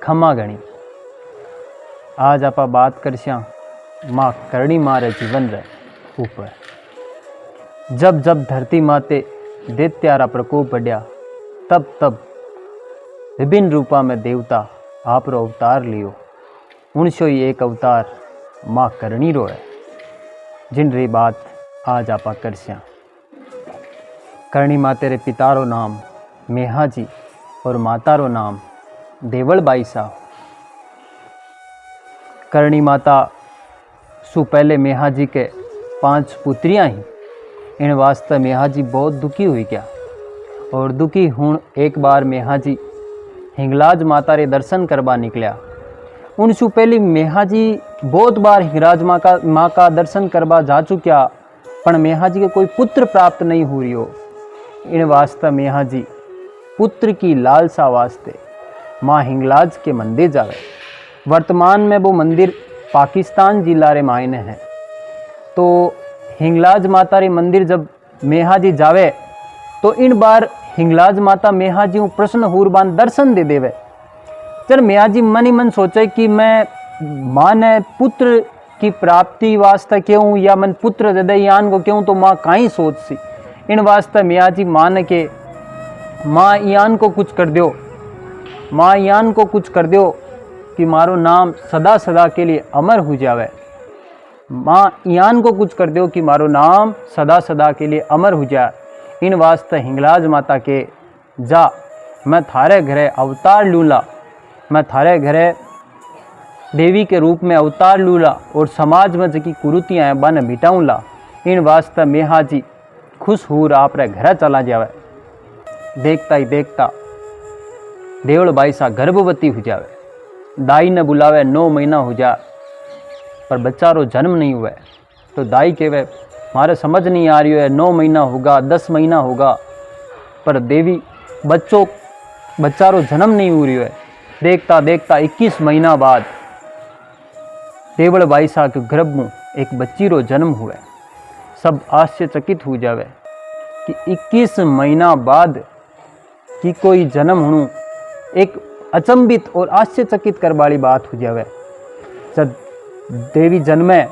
खमा घणी। आज आप बात करश्या माँ करणी मारे जीवन रे ऊपर। जब जब धरती माते दैत्यारा प्रकोप बढ़िया, तब तब विभिन्न रूपा में देवता आप रो अवतार लियो। उनसो ही एक अवतार माँ करणी रो है, जिन री बात आज आप करश्या। करणी माते रे पिता रो नाम मेहाजी और माता रो नाम देवल बाई साहब। करणी माता सु पहले मेहाजी के 5 पुत्रियां ही। इन वास्ते मेहाजी बहुत दुखी हुई गया और दुखी हूँ एक बार मेहाजी हिंगलाज माता रे दर्शन करवा निकलिया। उनसु पहले मेहाजी बहुत बार हिंगलाज माँ का दर्शन करवा जा चुक्या, पर मेहाजी के कोई पुत्र प्राप्त नहीं हो रही हो। इन वास्ते मेहाजी पुत्र की लालसा वास्ते माँ हिंगलाज के मंदिर जावे। वर्तमान में वो मंदिर पाकिस्तान जिला रे मायने है। तो हिंगलाज माता रे मंदिर जब मेहाजी जावे तो इन बार हिंगलाज माता मेहाजी प्रश्न हुरबान दर्शन दे देवे। जब मेहाजी मन ही मन सोचे कि मैं माँ ने पुत्र की प्राप्ति वास्ते क्यों या मन पुत्र दे दे यान को क्यों, तो माँ काई सोच सी। इन वास्ते मेहाजी माँ ने के माँ यान को कुछ कर दो, माँ यान को कुछ कर दो कि मारो नाम सदा सदा के लिए अमर हो जावे। माँ यान को कुछ कर दो कि मारो नाम सदा सदा के लिए अमर हो जाए। इन वास्ते हिंगलाज माता के जा मैं थारे घरे अवतार लूला, मैं थारे घरे देवी के रूप में अवतार लूला और समाज में जकी कुरुतियाँ हैं बन मिटाऊँला। इन वास्ते मेहाजी खुश हूर आप रे घर चला जावे। देखता ही देखता देवल बाई सा गर्भवती हो जावे। दाई ने बुलावे 9 महीना हो जा, पर बच्चा रो जन्म नहीं हुआ। तो दाई कहवे मारे समझ नहीं आ रही है, 9 महीना होगा 10 महीना होगा, पर देवी बच्चा रो जन्म नहीं हो रही है। देखता देखता 21 महीना बाद देवल बाई सा के गर्भ में एक बच्ची रो जन्म हुआ। सब आश्चर्यचकित हो जावे कि 21 महीना बाद कि कोई जन्म होणु एक अचंबित और आश्चर्यचकित कर वाली बात हो जावे। जब देवी जन्मे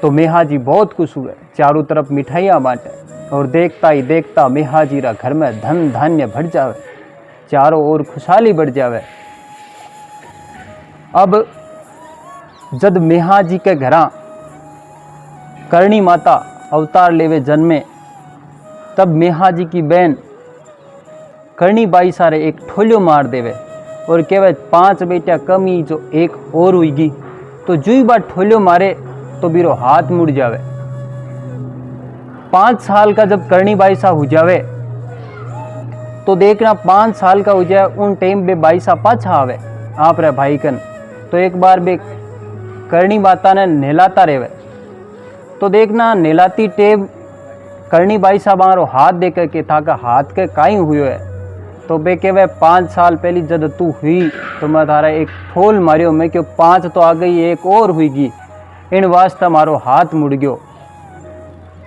तो मेहाजी बहुत खुश हुए, चारों तरफ मिठाइयाँ बांटे और देखता ही देखता मेहाजी रा घर में धन धान्य बढ़ जावे, चारों ओर खुशहाली बढ़ जावे। अब जब मेहाजी के घरा करणी माता अवतार लेवे जन्मे, तब मेहाजी की बहन करणी बाई सारे एक ठोलियो मार देवे और कहवे 5 बेटा कमी जो एक और हुईगी। तो जुई बार ठोलियो मारे तो बीरो हाथ मुड़ जावे। 5 साल का जब करणी बाई सा हो जावे तो देखना 5 साल का हो जाए उन टाइम बे बाई सा पाछा आवे आप रे भाई कन। तो एक बार बे करणी माता ने नहलाता रेवे, तो देखना नहलाती टेम करणी बाई सा मारो हाथ देकर के था का हाथ के काई हुए है। तो बे कहवे 5 साल पहली जब तू हुई तो मैं तारा एक ठोल मारियो, मैं क्यों 5 तो आ गई एक और हुईगी। इन वास्ते मारो हाथ मुड़ गयो।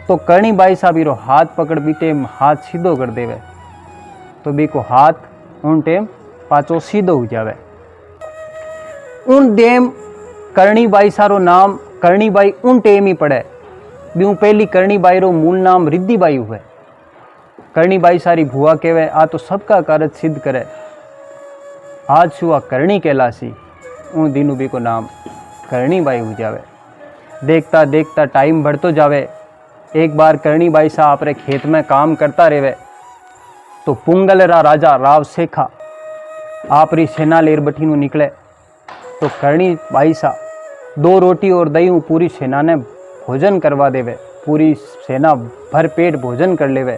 तो करणी बाई साहब रो हाथ पकड़ भी टेम हाथ सीधो कर देवे, तो बी को हाथ उन टेम पाचो सीधो हो जावे। उन टेम करणी बाई सारो नाम करणी बाई उन टेम ही पड़े। बीऊ पहली करणी बाई रो मूल नाम रिद्धि बाई हुए। करणी बाई सारी भुआ कहवे आ तो सबका कार्य सिद्ध करे, आज सुआ करणी कहलासी। उन दिनों भी को नाम करणी बाई हो जावे। देखता देखता टाइम बढ़तो जावे। एक बार करणी बाई सा अपने खेत में काम करता रेवे तो पुंगल रा राजा राव सेखा आपरी सेना लेर बठीनु निकले। तो करणी बाई सा 2 रोटी और दही पूरी सेना ने भोजन करवा देवे। पूरी सेना भर पेट भोजन कर लेवे।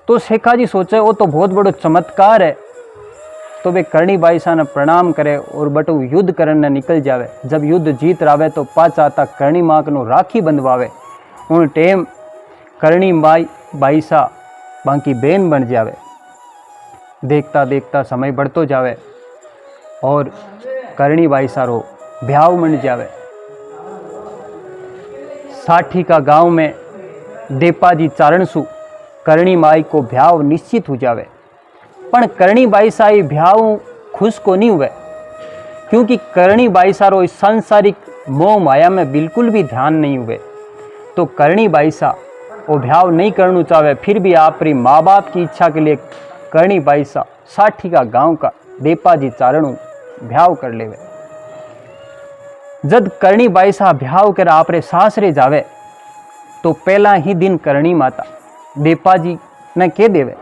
तो शेखा जी सोचे वो तो बहुत बड़ो चमत्कार है। तो वे करणी बाई सा ने प्रणाम करे और बटू युद्ध करने निकल जावे। जब युद्ध जीत रावे तो पाच आता करणी माँ को राखी बंधवावे। उन टेम करणी बाई सा बाकी बेन बन जावे। देखता देखता समय बढ़तो जावे और करणी बाई सारो ब्याव बन जावे। साठी का गांव में देपाजी चारणसु करणी माई को ब्याव निश्चित हो जावे। पण करणी बाई साई ब्याव खुश को नहीं हुए, क्योंकि करणी बाई सारो इस सांसारिक मोह माया में बिल्कुल भी ध्यान नहीं हुए। तो करणी बाई सा वो भ्याव नहीं करना चाहे, फिर भी आपरी माँ बाप की इच्छा के लिए करणी बाई सा साठी का गांव का देपाजी चारणू भ्याव कर लेवे। जब करणी बाई सा भ्याव कर आपरे सासरे जावे तो पहला ही दिन करणी माता देपाजी ने कह देवे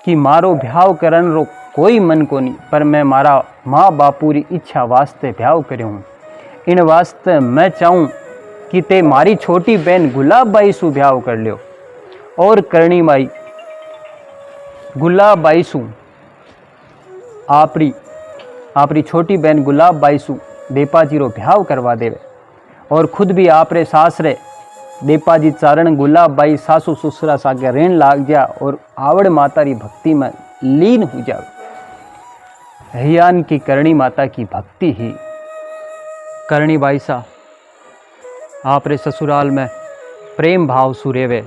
कि मारो भ्याव करन रो कोई मन को नहीं, पर मैं मारा माँ बापूरी इच्छा वास्ते भ्याव कर्यो हूँ। इन वास्ते मैं चाहूँ कि ते मारी छोटी बहन गुलाब बाई सु भ्याव कर लियो। और करणी बाई गुलाब बाई सु आपरी छोटी बहन गुलाब बाई सु देपाजी रो भ्याव करवा देवे, और खुद भी आपरे सासरे देपाजी चारण गुलाब बाई सासू ससुरा सागे रेण लाग जा और आवड़ माता री भक्ति में लीन हो जावे। हियान की करणी माता की भक्ति ही करणी बाई सा आपरे ससुराल में प्रेम भाव सुरेवे।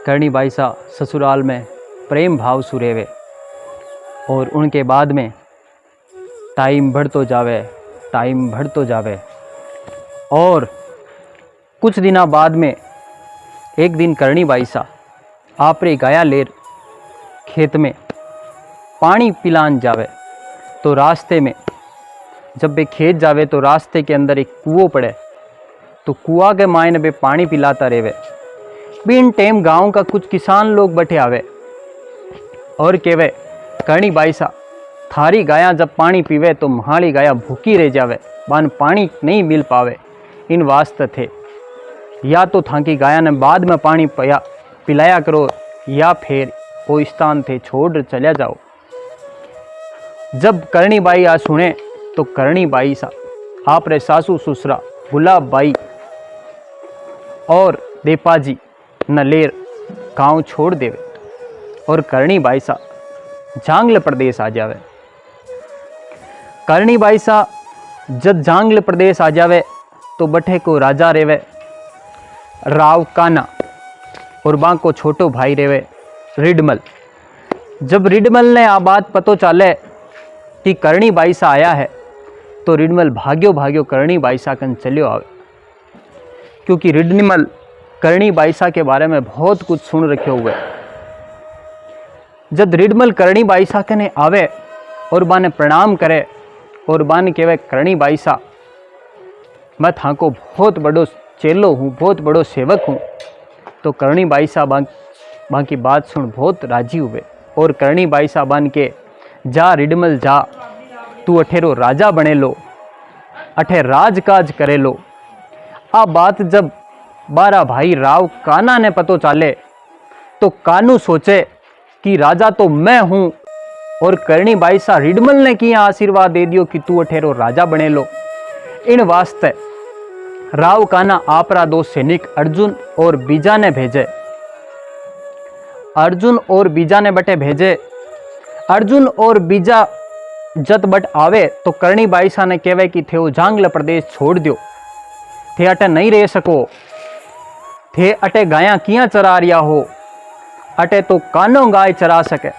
करणी बाई सा ससुराल में प्रेम भाव सुरेवे, और उनके बाद में टाइम बढ़तो जावे। और कुछ दिना बाद में एक दिन करणी बाई सा आपरे गाया लेर खेत में पानी पिलान जावे। तो रास्ते में जब वे खेत जावे तो रास्ते के अंदर एक कुओं पड़े, तो कुआ के मायने बे पानी पिलाता रेवे। बिन टाइम गांव का कुछ किसान लोग बैठे आवे और कहवे, करणी बाई सा थारी गाया जब पानी पीवे तो महाली गाया भूखी रह जावे, बान पानी नहीं मिल पावे। इन वास्ते थे या तो थाकी गाया ने बाद में पानी पिलाया करो, या फिर वो स्थान थे छोड़ चले जाओ। जब करणी बाई आ सुने तो करणी बाई सा आपरे सासू ससुरा गुलाब बाई और देपाजी न लेर गांव छोड़ देवे, और करणी बाई सा जांगल प्रदेश आ जावे। करणी बाई सा जब जांगल प्रदेश आ जावे तो बठे को राजा रेवे राव काना, और बांको छोटो भाई रेवे रिडमल। जब रिडमल ने आ बात पतो चाले कि करणी बाई सा आया है तो रिडमल भाग्यो करणी बाई सा कन चलियो आवे, क्योंकि रिडमल करणी बाई सा के बारे में बहुत कुछ सुन रखे हुए। जब रिडमल करणी बाई सा कने आवे और बाने प्रणाम करे और बाने कहवे, करणी बाई सा मैं थाको बहुत बड़ो चेलो हूँ, बहुत बड़ो सेवक हूँ। तो करणी बाई सा बाकी बात सुन बहुत राजी हुए, और करणी बाई सा बान के, जा रिडमल जा, तू अठेरो राजा बने लो, अठे राजकाज करे लो। आ बात जब 12 भाई राव काना ने पतो चाले तो कानू सोचे कि राजा तो मैं हूँ, और करणी बाई सा रिडमल ने किया आशीर्वाद दे दियो कि तू अठेरो राजा बने लो। इन वास्ते राव काना आपरा 2 सैनिक अर्जुन और बीजा ने भेजे। अर्जुन और बीजा ने बटे भेजे। अर्जुन और बीजा जत बट आवे तो करणी बाई सा ने कहवे कि थे जांगल प्रदेश छोड़ दियो, थे अटे नहीं रह सको, थे अटे गाया किया चरा रिया हो, अटे तो कानो गाय चरा सके।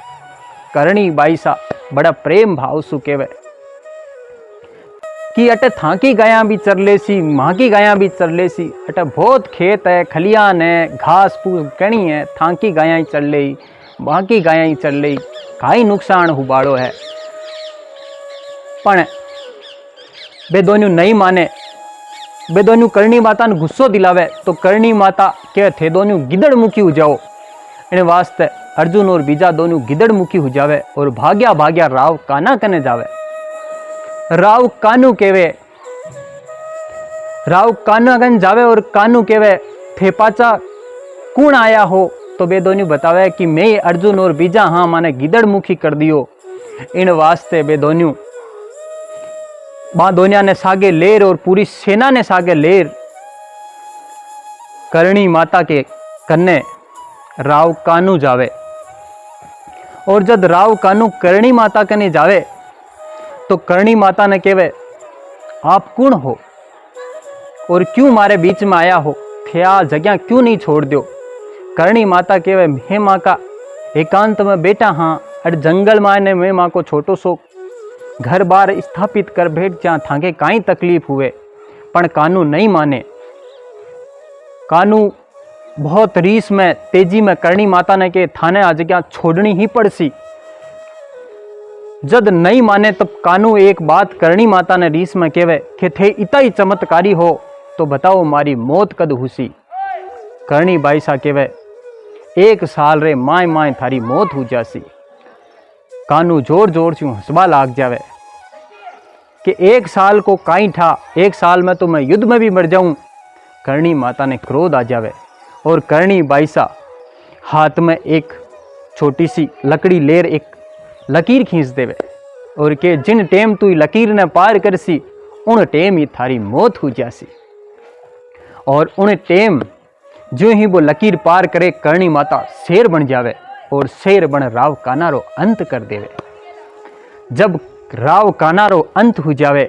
करणी बाई सा बड़ा प्रेम भाव सु कहवे कि अटे थाकी गाया भी चर लेसी, माँ की गाया भी चर लेसी, अटे बहुत खेत है, खलियान है, घास फूस कणी है, थाकी गाया ही चल ली, माँ की गाया ही चल ली, काई नुकसान हुबाड़ो है। पण बे दोनों नहीं माने, बे दोनों करणी माता ने गुस्सो दिलावे तो करणी माता के थे दोनों गिदड़ मुखी हो जाओ। इन वास्ते अर्जुन और बीजा दोनों गिदड़ मुखी हो जावे और भाग्या राव काना कने जावे। राव कानू केवे, राव काना कन जावे और कानू केवे, थे पाचा कौन आया हो? तो बे दोनों बतावे कि मैं अर्जुन और बीजा, हाँ माने गिदड़ मुखी कर दियो। इन वास्ते बे दोनों दोनिया ने सागे लेर और पूरी सेना ने सागे लेर करणी माता के कन्ने राव कानू जावे। और जब राव कानू करणी माता कने जावे तो करणी माता ने कहवे, आप कौन हो और क्यों मारे बीच में आया हो? थे आ जगह क्यों नहीं छोड़ दो? करणी माता कहवे, मैं माँ का एकांत में बेटा हाँ, अड़ जंगल माने में माँ को छोटो सो घर बार स्थापित कर भेट जहाँ थाके काई तकलीफ हुए, पण कानू नहीं माने। कानू बहुत रीस में तेजी में करणी माता ने के थाने आ जगह छोड़नी ही पड़सी। जद नहीं माने तब कानू एक बात करणी माता ने रीस में केवे कि थे इतना ही चमत्कारी हो तो बताओ मारी मौत कद हुसी। करणी बाई सा केवे 1 साल रे माय माय थारी मौत हो जासी। कानू जोर जोर से हंसबा लाग जावे कि 1 साल को काई ठा, 1 साल में तो मैं युद्ध में भी मर जाऊं। करणी माता ने क्रोध आ जावे और करणी बाईसा हाथ में एक छोटी सी लकड़ी लेर एक लकीर खींच देवे और के जिन टेम तू लकीर ने पार करसी उन टेम ही थारी मौत हो जासी। और उन टेम जो ही वो लकीर पार करे करणी माता शेर बन जावे और शेर बन राव कानारो अंत कर देवे। जब राव कानारो अंत हो जावे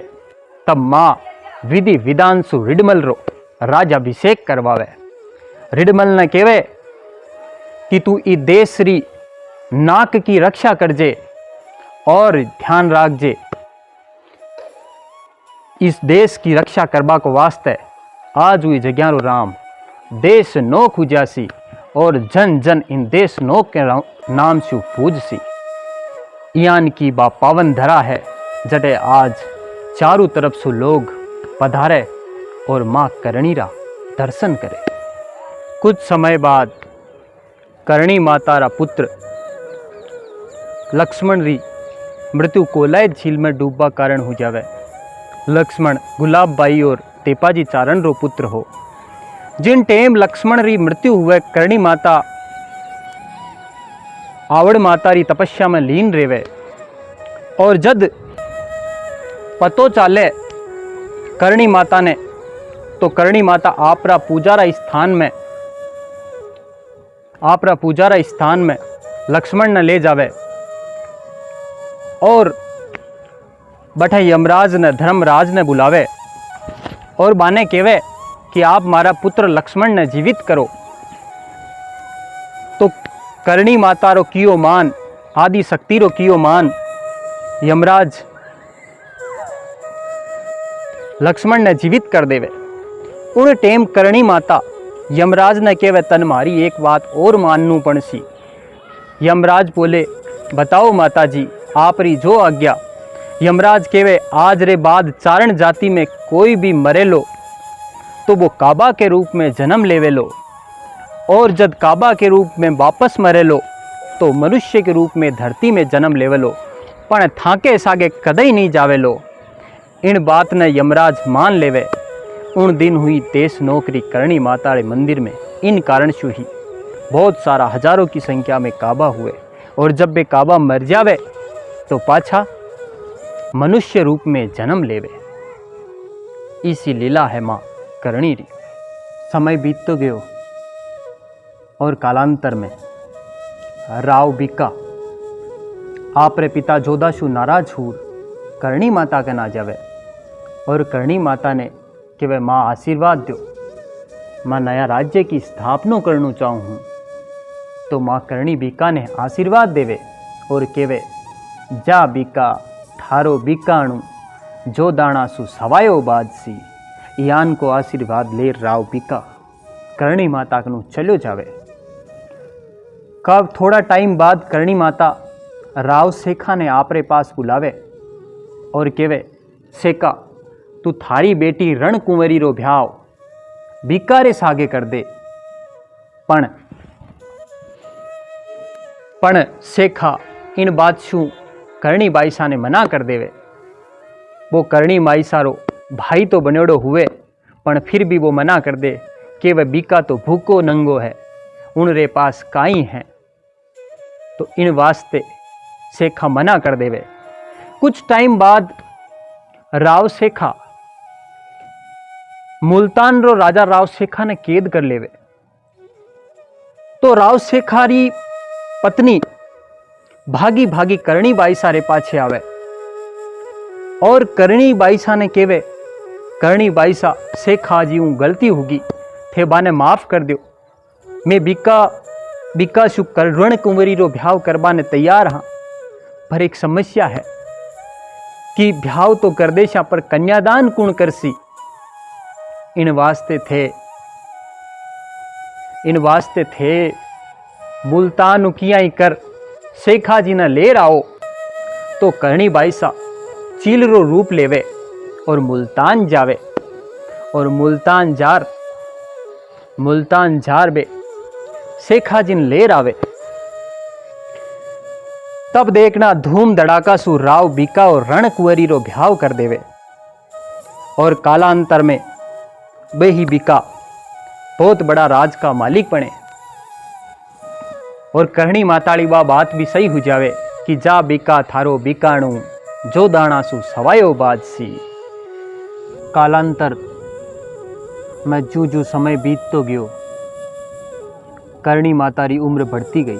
तब माँ विधि विधान सु रिडमल रो राजाभिषेक करवावे। रिडमल ने केवे कि तू ई देश री नाक की रक्षा करजे और ध्यान राखजे, इस देश की रक्षा करबा को वास्ते आज हुई जग्यारो राम देश नोक हो जासी और जन जन इन देश नोक के नाम से पूजसी। यान की बा पावन धरा है जटे आज चारों तरफ से लोग पधारे और माँ करणी रा दर्शन करे। कुछ समय बाद करणी माता रा पुत्र लक्ष्मण री मृत्यु कोलायत झील में डूबा कारण हो जावे। लक्ष्मण गुलाब बाई और तेपाजी चारण रो पुत्र हो। जिन टेम लक्ष्मण री मृत्यु हुए करणी माता आवड़ माता री तपस्या में लीन रेवे और जद पतो चाले करणी माता ने तो करणी माता आपरा पूजारा स्थान में लक्ष्मण ने ले जावे और बठे यमराज ने धर्मराज ने बुलावे और बाने केवे कि आप मारा पुत्र लक्ष्मण ने जीवित करो। तो करणी माता रो कियो मान, आदि शक्ति रो कियो मान यमराज लक्ष्मण ने जीवित कर देवे। उन टेम करणी माता यमराज ने केवे तन मारी एक बात और माननू पड़सी। यमराज बोले बताओ माता जी आप री जो आज्ञा। यमराज केवे आज रे बाद चारण जाति में कोई भी मरे लो तो वो काबा के रूप में जन्म लेवे लो और जब काबा के रूप में वापस मरे लो तो मनुष्य के रूप में धरती में जन्म लेवे लो, पण थाके सागे कदई नहीं जावे लो। इन बात ने यमराज मान लेवे। उन दिन हुई देश नौकरी करणी माता रे मंदिर में इन कारण से ही बहुत सारा हजारों की संख्या में काबा हुए और जब वे काबा मर जावे तो पाछा मनुष्य रूप में जन्म लेवे। इसी लीला है माँ करणी री। समय बीत तो गयो और कालांतर में राव बीका आपरे पिता जोधाशु नाराज हुए करणी माता के ना जावे और करणी माता ने कि वे माँ आशीर्वाद दो, माँ नया राज्य की स्थापना करना चाहूँ हूँ। तो माँ करणी बीका ने आशीर्वाद देवे और केवे जा बीका थारो बीकाणु जो दाना सु सवायो बादसी। यान को आशीर्वाद ले राव बीका करणी माता कनु चलो जावे। कब थोड़ा टाइम बाद करणी माता राव सेखा ने आपरे पास बुलावे और केवे सेका तू थारी बेटी रणकुंवरी रो भ्याव बीकारे सागे कर दे। पण सेखा इन बात शू करणी बाईसा ने मना कर देवे। वो करणी बाईसा रो भाई तो बनेड़ो हुए पण फिर भी वो मना कर दे कि वह बीका तो भूखो नंगो है, उनरे पास काई है। तो इन वास्ते सेखा मना कर देवे। कुछ टाइम बाद राव सेखा मुल्तान रो राजा राव सेखा ने कैद कर लेवे। तो राव सेखा री पत्नी भागी भागी करणी बाईसा रे पाछे आवे और करणी बाईसा ने केवे करणी बाईसा सेखा जी हूँ गलती होगी थे बाने माफ कर दो। मैं बीका शु रण कुंवरी रो भ्याव करबा ने तैयार हाँ, पर एक समस्या है कि ब्याह तो कर देशा पर कन्यादान कौन करसी। इन वास्ते थे मुल्तान किया ही कर शेखा जी न ले आओ। तो करणी बाई सा चील रो रूप लेवे और मुल्तान जावे और मुल्तान जार बे शेखा जी न लेर आवे। तब देखना धूम धड़ाका सु राव बीका और रण कुंवरी रो ब्याह कर देवे और कालांतर में बे ही बीका बहुत बड़ा राज का मालिक बने। और करणी माताड़ी बा बात भी सही हो जावे कि जा बीका थारो बीकाणु जो दाना सु सवायो बाजसी। कालांतर में जू समय बीत तो गयो, करणी मातारी उम्र बढ़ती गई।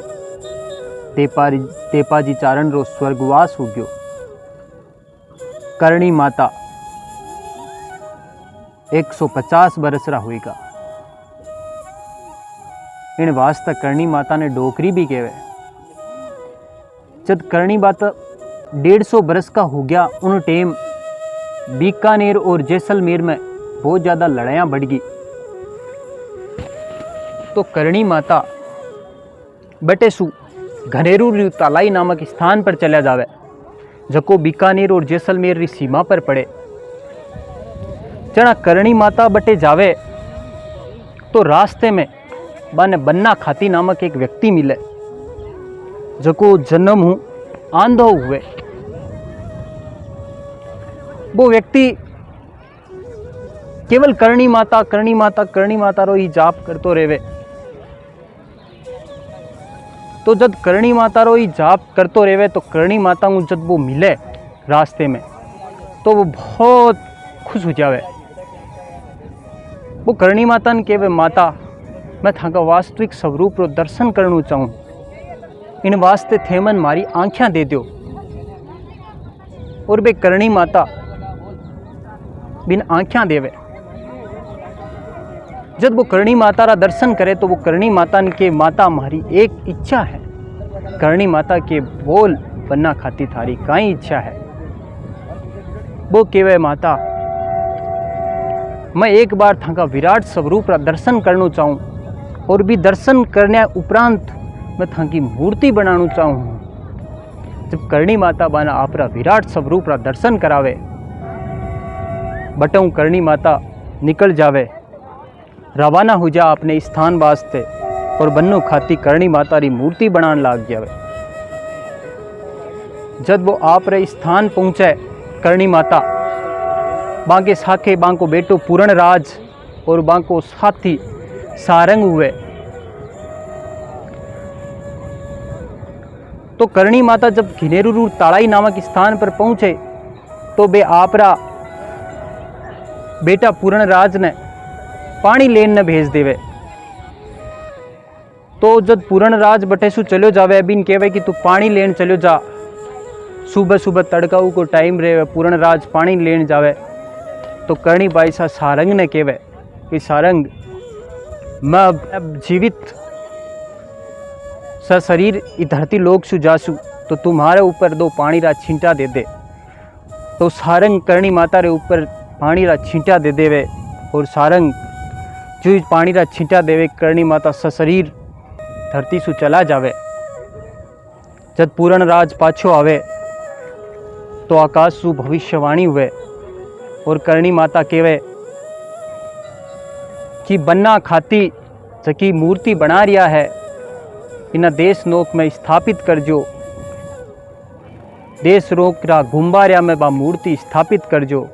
तेपाजी चारण रो स्वर्गवास हो गयो। करणी माता 150 बरस रा हुईगा। इन वास्ते करणी माता ने डोकरी भी कहवे। जब करणी माता 150 बरस का हो गया, उन टेम बीकानेर और जैसलमेर में बहुत ज्यादा लड़ाइयां बढ़ गई। तो करणी माता बटेसु घनेरू तालाई नामक स्थान पर चला जावे, जको बीकानेर और जैसलमेर की सीमा पर पड़े। जना करणी माता बटे जावे तो रास्ते में बाने बन्ना खाती नामक एक व्यक्ति मिले, जको जन्म हूँ आंधो हुए। वो व्यक्ति केवल करणी माता रो ही जाप करतो रेवे। तो जब करणी माता रो ही जाप करतो रेवे तो करणी माता को जब वो मिले रास्ते में तो वो बहुत खुश हो जावे। वो करणी माता ने कहे, माता मैं थाका वास्तविक स्वरूप रो दर्शन करना चाहूँ, इन वास्ते थेमन मारी आंखें दे दो। और बे करणी माता बिन आंखें देवे। जब वो करणी माता रा दर्शन करे तो वो करणी माता ने के, माता हमारी एक इच्छा है। करणी माता के बोल बन्ना खाती थारी काई इच्छा है। वो केवे, माता मैं एक बार थाका विराट स्वरूप रा दर्शन करना चाहूँ और भी दर्शन करने उपरांत मैं थाकी मूर्ति बनाना चाहूँ। जब करणी माता बाना आपरा विराट स्वरूप रा दर्शन करावे, बटऊ करणी माता निकल जावे, रवाना हो जा अपने स्थान वास्ते और बन्नू खाती करणी माता री मूर्ति बनाने लाग जावे। जब वो आप रे स्थान पहुँचे, करणी माता बांके साखे बांको बेटो पूर्ण राज और बांको साथी सारंग हुए। तो करणी माता जब घिनेरू तालाई नामक स्थान पर पहुंचे तो बे आपरा बेटा पूर्ण राज ने पानी लेन न भेज देवे। तो जब पूर्ण राज बटेसु चलो जावे, अभी कहवे कि तू पानी लेन चलो जा। सुबह सुबह तड़काऊ को टाइम रहे, पूर्ण राज पानी लेन जावे। तो करणी बाई सा सारंग ने कहवे कि सारंग मैं अब जीवित शरीर इस धरती लोक सु जासु, तो तुम्हारे ऊपर 2 पानी रा छींटा दे दे। तो सारंग करणी माता रे ऊपर पानी रा छींटा दे देवे और सारंग जो पानी रा छींटा देवे, करणी माता सशरीर धरती सु चला जावे। जब पूर्ण राज पाछो आवे तो आकाश सु भविष्यवाणी हुए और करणी माता कहवे कि बन्ना खाती जकी मूर्ति बना रिया है, इन देश नोक में स्थापित कर जो। देश रोक रा गुम्बारिया में बा मूर्ति स्थापित कर जो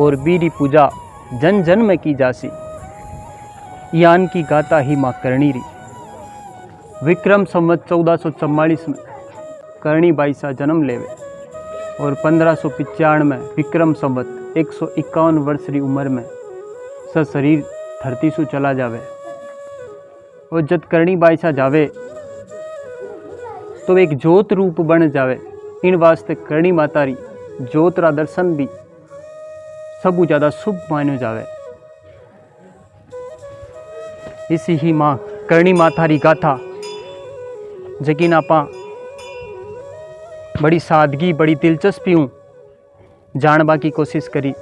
और बीरी पूजा जन जन में की जासी। यान की गाता ही माँ करणी री। विक्रम संवत 1444 में करणी बाई सा जन्म लेवे और 1595 में विक्रम संवत 151 वर्ष की उम्र में सशरीर धरती सु चला जावे। और जब करणी बाई सा जावे तो एक ज्योत रूप बन जावे। इन वास्ते करणी माता री ज्योत रा दर्शन भी सबू ज़्यादा शुभ मानो जावे। इसी ही माँ करणी माता री गाथा जकीन आपा बड़ी सादगी बड़ी दिलचस्पी हूँ जानबा की कोशिश करी।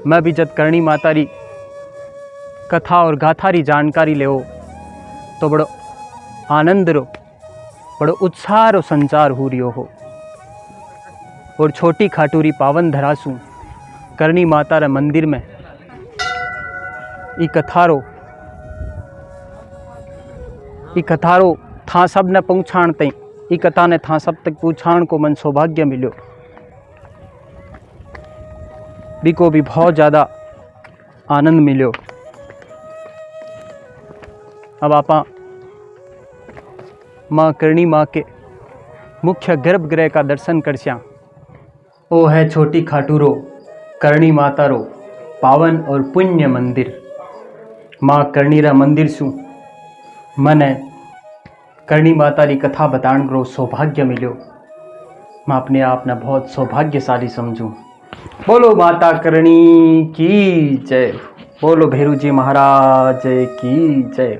मैं भी जब करणी माता री कथा और गाथा री जानकारी ले तो बड़ो आनंद रो बड़ो उत्साह रो संचार हो रियो हो। और छोटी खाटूरी पावन धरासू करणी माता रे मंदिर में ई कथारो था सब ने पहुँचाण तई ई कथा ने था सब तक पहुँचाण को मन सौभाग्य मिलो। बिको भी बहुत ज़्यादा आनंद मिलो। अब आपा माँ करणी माँ के मुख्य गर्भगृह का दर्शन करस्या। वो है छोटी खाटूरो करणी माता रो पावन और पुण्य मंदिर। माँ करणी रा मंदिर सु मने करणी माता री कथा बताण रो सौभाग्य मिलो। मैं अपने आप ने बहुत सौभाग्यशाली समझूं। बोलो माता करणी की जय। बोलो भैरू जी महाराज की जय।